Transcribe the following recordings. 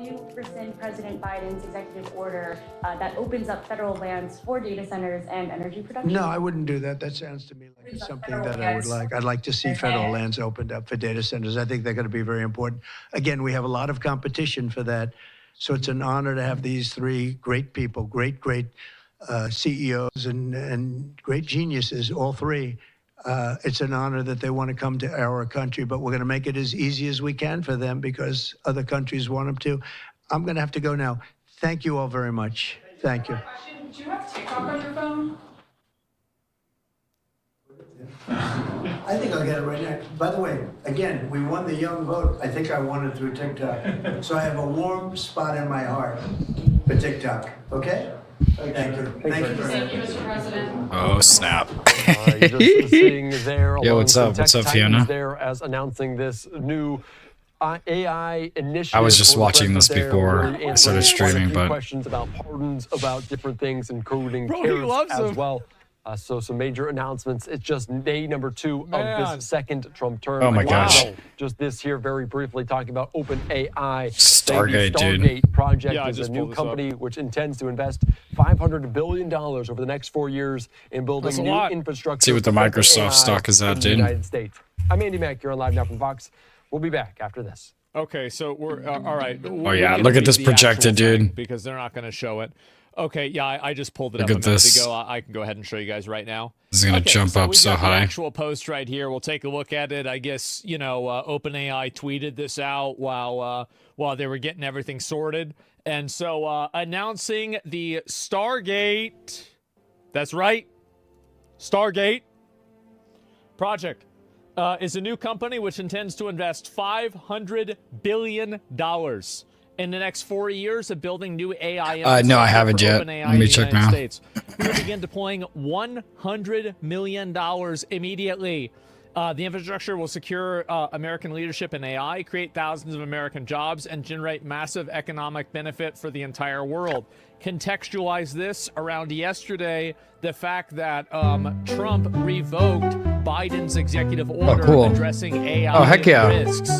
you rescind President Biden's executive order that opens up federal lands for data centers and energy production? No, I wouldn't do that. That sounds to me like it's something that I would like. I'd like to see federal lands opened up for data centers. I think they're going to be very important. Again, we have a lot of competition for that. So it's an honor to have these three great people, great CEOs and great geniuses, all three. It's an honor that they want to come to our country, but we're going to make it as easy as we can for them because other countries want them to. I'm going to have to go now. Thank you all very much. Thank you. Do you have TikTok on your phone? I think I'll get it right now. By the way, again, we won the young vote. I think I won it through TikTok. So I have a warm spot in my heart for TikTok. Okay? Thank you. Thank you very much. Thank you, Mr. President. Oh, snap. Just seeing there Yeah, what's up? What's up, Fiona? There as announcing this new AI initiative. I was just watching this before I started streaming, but questions about pardons, about different things, including tariffs as well. So some major announcements. It's just day number 2 of this second Trump term. Oh my gosh. Just this here very briefly talking about OpenAI. Stargate, dude. Stargate project is a new company which intends to invest $500 billion over the next 4 years in building new infrastructure. See what the Microsoft stock is at, dude. United States. I'm Andy Mack. You're on Live Now from Fox. We'll be back after this. Okay, so we're all right. Oh yeah, look at this projected, dude. Because they're not going to show it. Okay, yeah, I just pulled it Look up at a minute this. ago. I can go ahead and show you guys right now. This is gonna jump up we've so got high. The actual post right here. We'll take a look at it. I guess OpenAI tweeted this out while they were getting everything sorted, and so announcing the Stargate. That's right, Stargate project is a new company which intends to invest $500 billion in the next 4 years of building new AI. No, I haven't yet. Let me check now. We will begin deploying $100 million immediately. The infrastructure will secure American leadership in AI, create thousands of American jobs, and generate massive economic benefit for the entire world. Contextualize this around yesterday, the fact that Trump revoked Biden's executive order addressing AI heck yeah. risks.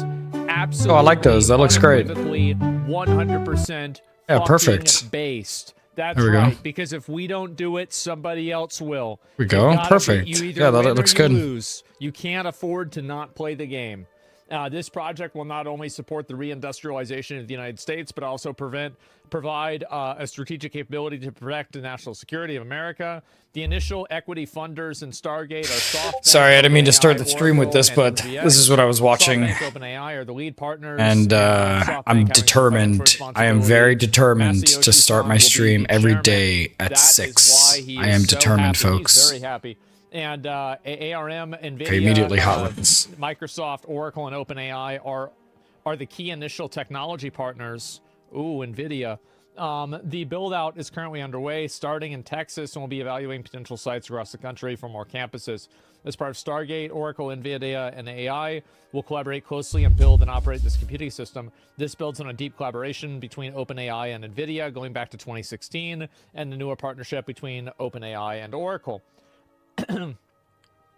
Absolutely. Oh, I like those. That looks great. 100% perfect. based. That's there we right. go. Because if we don't do it, somebody else will. We go. Perfect. Yeah, that looks good. Lose. You can't afford to not play the game. This project will not only support the reindustrialization of the United States, but also provide a strategic capability to protect the national security of America. The initial equity funders in Stargate are SoftBank. Sorry, I didn't mean to start the stream with this, but this is what I was watching. OpenAI are the lead partners, and I'm determined. I am very determined to start my stream every day at 6. I am determined, folks. Very happy. And ARM, NVIDIA, Okay, immediately hotlines. Microsoft, Oracle, and OpenAI are the key initial technology partners. Ooh, NVIDIA. The build-out is currently underway, starting in Texas, and will be evaluating potential sites across the country for more campuses. As part of Stargate, Oracle, NVIDIA, and AI will collaborate closely and build and operate this computing system. This builds on a deep collaboration between OpenAI and NVIDIA going back to 2016, and the newer partnership between OpenAI and Oracle.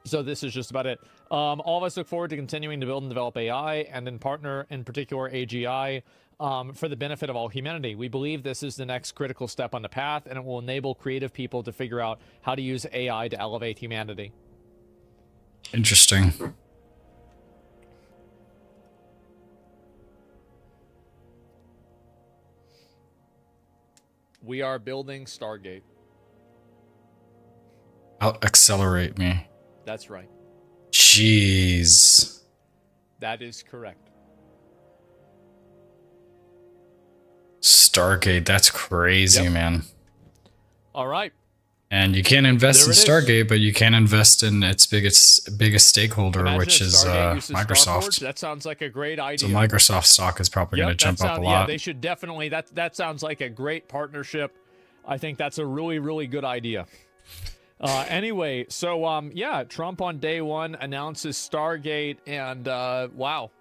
So this is just about it. All of us look forward to continuing to build and develop AI and then partner, in particular AGI, for the benefit of all humanity. We believe this is the next critical step on the path, and it will enable creative people to figure out how to use AI to elevate humanity. Interesting. We are building Stargate. Accelerate me. That's right. Jeez. That is correct. Stargate, that's crazy, man. All right. And you can't invest in Stargate, but you can invest in its biggest stakeholder, which is Microsoft. That sounds like a great idea. So Microsoft stock is probably going to jump up a lot. Yeah, they should definitely. That sounds like a great partnership. I think that's a really, really good idea. Anyway, so yeah, Trump on day 1 announces Stargate, and wow,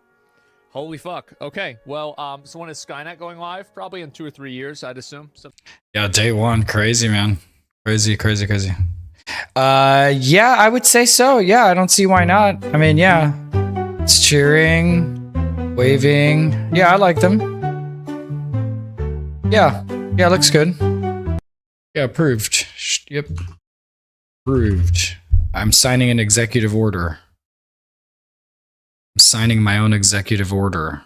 holy fuck. Okay, well, so when is Skynet going live? Probably in 2 or 3 years, I'd assume. So yeah, day 1, crazy, man, crazy. Yeah, I would say so. Yeah, I don't see why not. I mean, yeah, it's cheering, waving. Yeah, I like them. Yeah. Yeah, looks good. Yeah, approved. Yep. Approved. I'm signing an executive order. I'm signing my own executive order.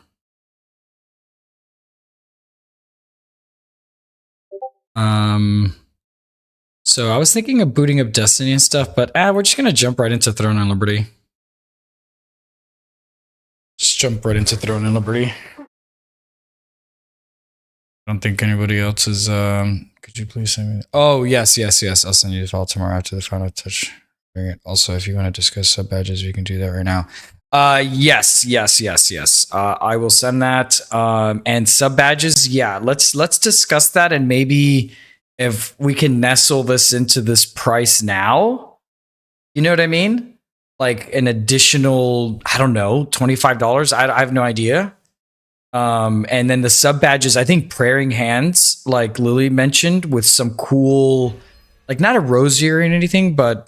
So I was thinking of booting up Destiny and stuff, but we're just gonna jump right into Throne and Liberty. Just jump right into Throne and Liberty. I don't think anybody else is. Could you please send me? Oh yes. I'll send you the file tomorrow after the final touch. Also, if you want to discuss sub badges, we can do that right now. Yes. I will send that. And sub badges. Yeah, let's discuss that, and maybe if we can nestle this into this price now. You know what I mean? Like an additional, I don't know, $25. I have no idea. And then the sub badges, I think praying hands, like Lily mentioned, with some cool, like not a rosier or anything, but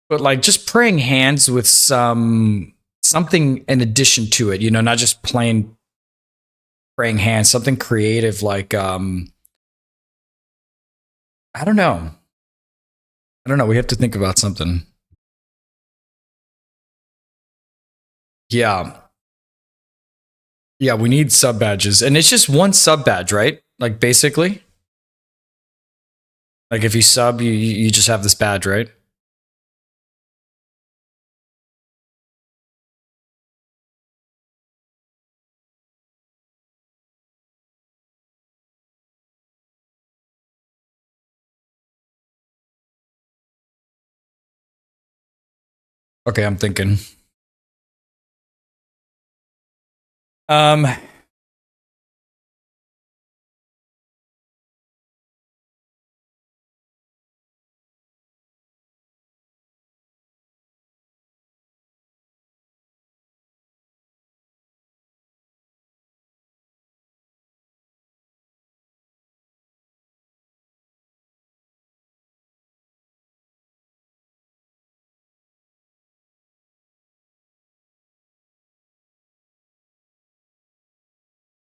like just praying hands with something in addition to it, you know, not just plain praying hands, something creative, like I don't know. We have to think about something. Yeah, we need sub badges, and it's just one sub badge, right? Like basically, like if you sub, you just have this badge, right? Okay, I'm thinking.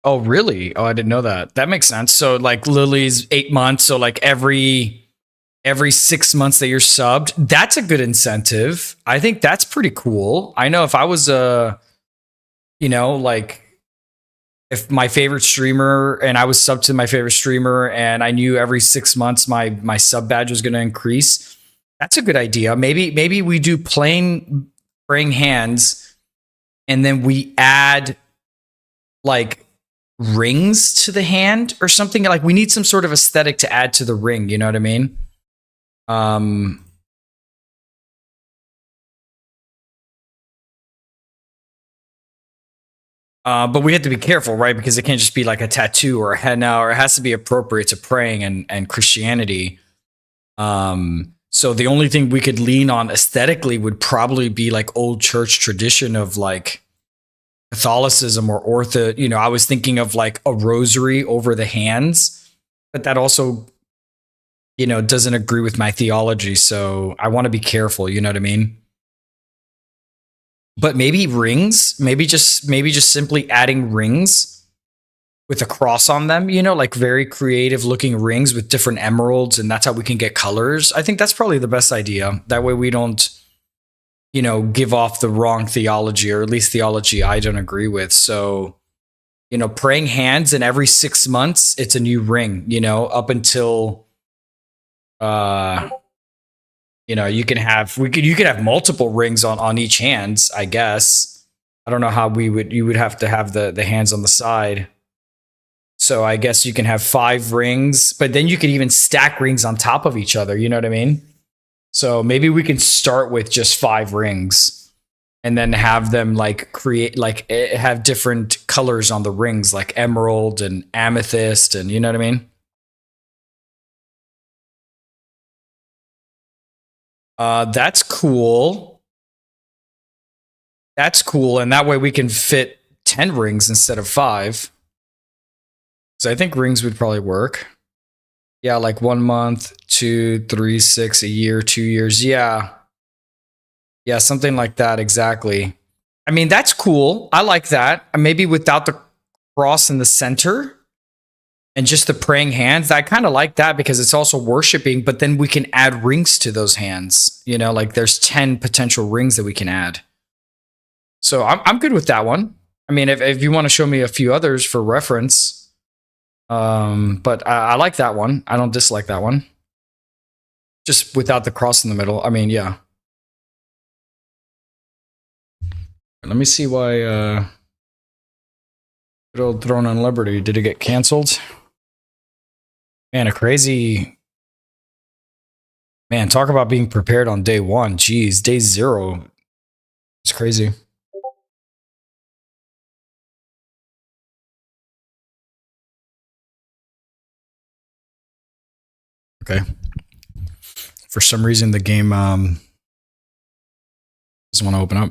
Oh, really? Oh, I didn't know that. That makes sense. So like Lily's 8 months. So like every 6 months that you're subbed, that's a good incentive. I think that's pretty cool. I know if I was you know, like if my favorite streamer and I was subbed to my favorite streamer and I knew every 6 months my sub badge was going to increase, that's a good idea. Maybe we do plain praying hands and then we add like rings to the hand or something. Like we need some sort of aesthetic to add to the ring, you know what I mean? But we have to be careful, right? Because it can't just be like a tattoo or a henna, or it has to be appropriate to praying and Christianity. So the only thing we could lean on aesthetically would probably be like old church tradition of like Catholicism or you know, I was thinking of like a rosary over the hands, but that also, you know, doesn't agree with my theology. So I want to be careful, you know what I mean? But maybe rings, maybe just simply adding rings with a cross on them, you know, like very creative looking rings with different emeralds, and that's how we can get colors. I think that's probably the best idea. That way we don't, you know, give off the wrong theology, or at least theology I don't agree with. So, you know, praying hands, and every 6 months it's a new ring, you know, up until you know, you could have multiple rings on each hands, I guess. I don't know how you would have to have the hands on the side. So I guess you can have 5 rings, but then you could even stack rings on top of each other, you know what I mean? So maybe we can start with just 5 rings and then have them like have different colors on the rings, like emerald and amethyst, and you know what I mean? That's cool. That's cool. And that way we can fit 10 rings instead of 5. So I think rings would probably work. Yeah, like 1 month, 2, 3, 6, a year, 2 years. Yeah. Yeah, something like that. Exactly. I mean, that's cool. I like that. Maybe without the cross in the center and just the praying hands. I kind of like that because it's also worshiping, but then we can add rings to those hands. You know, like there's 10 potential rings that we can add. So I'm good with that one. I mean, if you want to show me a few others for reference, but I like that one. I don't dislike that one. Just without the cross in the middle. I mean, yeah. Let me see why good old Throne on Liberty, did it get canceled? Man, a crazy... Man, talk about being prepared on day one. Jeez, day 0. It's crazy. Okay. For some reason, the game doesn't want to open up.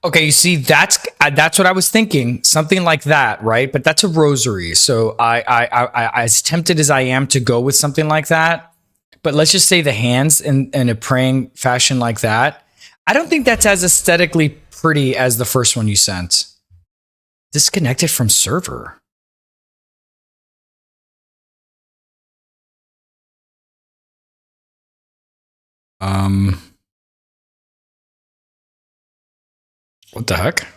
Okay, you see, that's what I was thinking, something like that, right? But that's a rosary, so I as tempted as I am to go with something like that, but let's just say the hands in a praying fashion like that. I don't think that's as aesthetically pretty as the first one you sent. Disconnected from server. What the heck?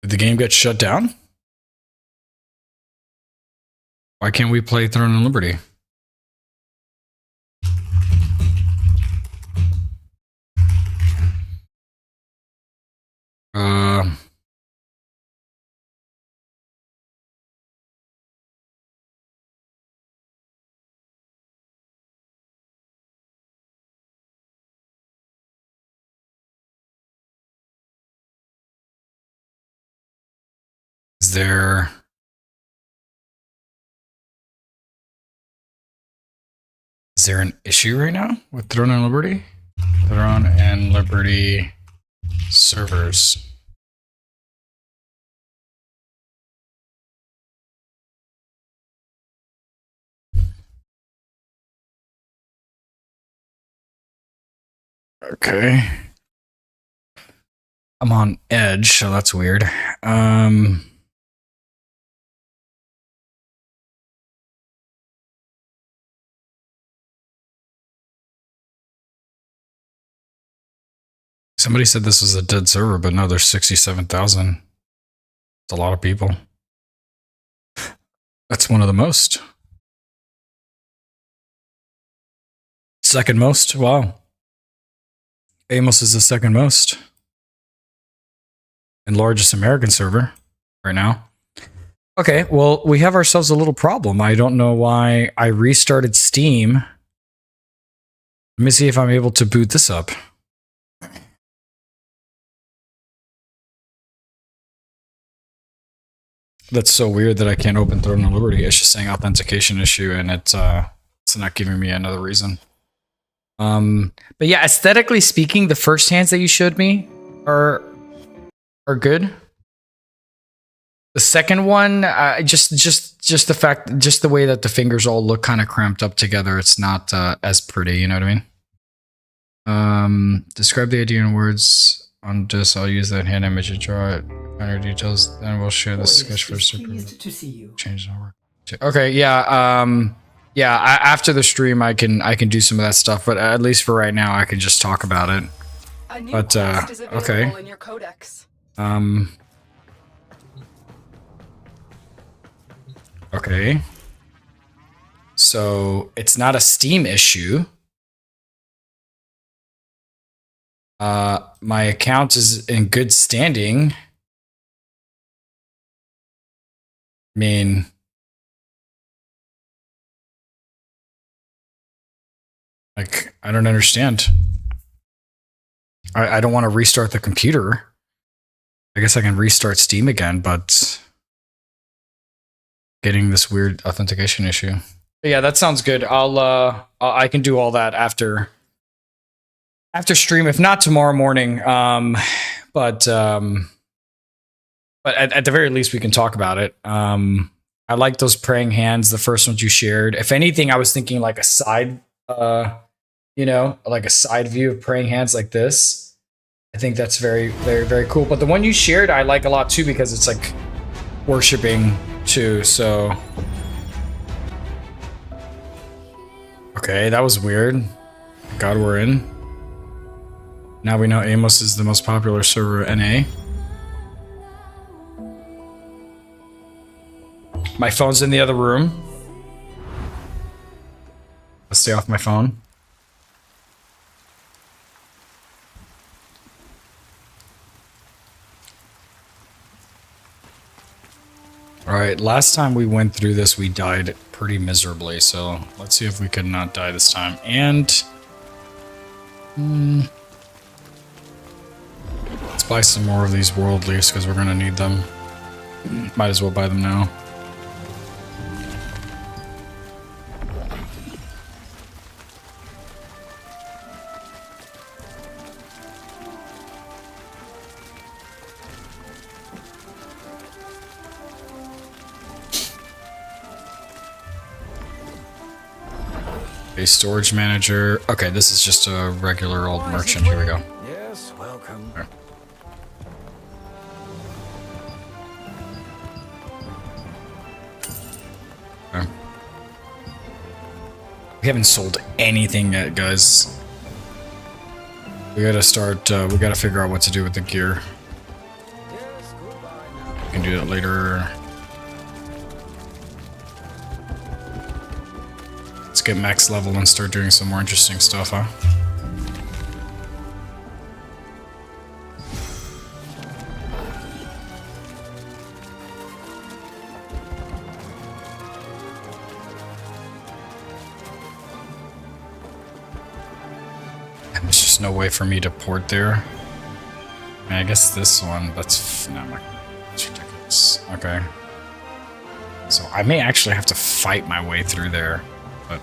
Did the game get shut down? Why can't we play Throne and Liberty? Is there an issue right now with Throne and Liberty? Throne and Liberty servers. Okay. I'm on Edge, so that's weird. Somebody said this was a dead server, but no, there's 67,000. It's a lot of people. That's one of the most. Second most? Wow. Amos is the second most. And largest American server right now. Okay, well, we have ourselves a little problem. I don't know why I restarted Steam. Let me see if I'm able to boot this up. That's so weird that I can't open Throne of Liberty. It's just saying authentication issue, and it's not giving me another reason. But yeah, aesthetically speaking, the first hands that you showed me are good. The second one, just the fact, just the way that the fingers all look kind of cramped up together, it's not as pretty. You know what I mean? Describe the idea in words. On this, I'll use that hand image and draw it. Finer details. Then we'll share the sketch for to see you. Change the work. Okay, yeah. Yeah. After the stream, I can do some of that stuff, but at least for right now, I can just talk about it. A new But quest is available okay. in your codex. Okay. So it's not a Steam issue. My account is in good standing. I mean, like, I don't understand. I don't want to restart the computer. I guess I can restart Steam again, but getting this weird authentication issue. But yeah, that sounds good. I can do all that after stream, if not tomorrow morning. But at the very least, we can talk about it. I like those praying hands, the first ones you shared. If anything, I was thinking like a side, like a side view of praying hands like this. I think that's very, very, very cool. But the one you shared, I like a lot too because it's like worshiping too. So, okay, that was weird. God, we're in. Now we know Amos is the most popular server NA. My phone's in the other room. Let's stay off my phone. Alright, last time we went through this, we died pretty miserably, so let's see if we can not die this time. And... let's buy some more of these worldlies, because we're going to need them. Might as well buy them now. A storage manager. Okay, this is just a regular old merchant. Here we go. Yes, welcome. There. Okay. We haven't sold anything yet, guys. We gotta start, we gotta figure out what to do with the gear. Yes, goodbye now. We can do that later. Let's get max level and start doing some more interesting stuff, huh? There's just no way for me to port there. I mean, I guess this one, that's ridiculous. Okay. So I may actually have to fight my way through there, but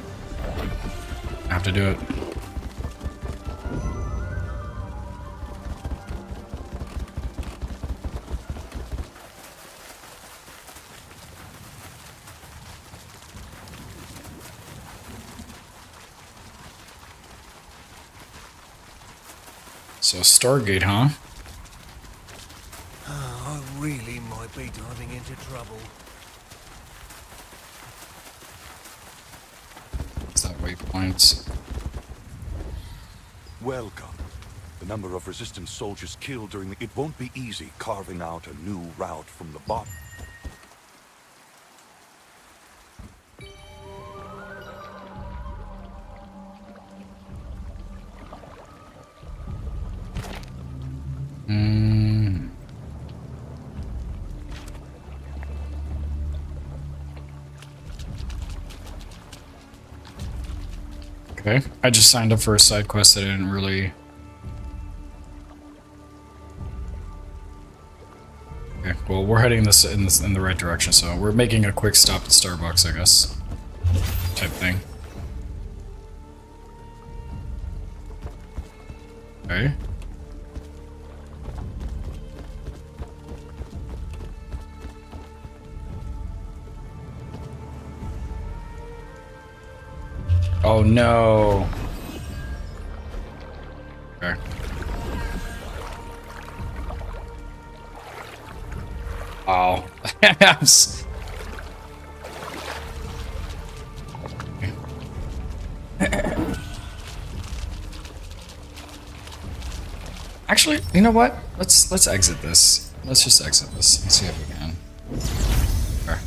I have to do it. So Stargate, huh? I really might be diving into trouble. Is that waypoints? Welcome. The number of resistance soldiers killed during the... It won't be easy carving out a new route from the bottom. Okay, I just signed up for a side quest that I didn't really... Okay, well, we're heading in the right direction, so we're making a quick stop at Starbucks, I guess. Type thing. Okay. Oh no. Okay. Oh. Actually, you know what? Let's exit this. Let's just exit this and see if we can. Okay.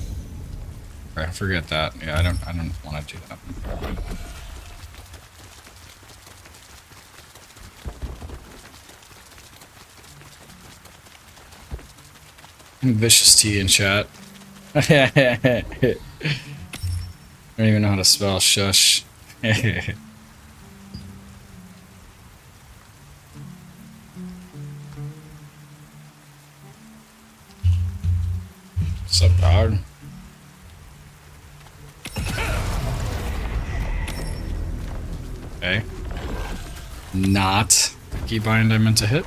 Okay, forget that. Yeah, I don't want to do that. Vicious T in chat. I don't even know how to spell shush. What's up, dog? Okay. Not keybind I meant to hit.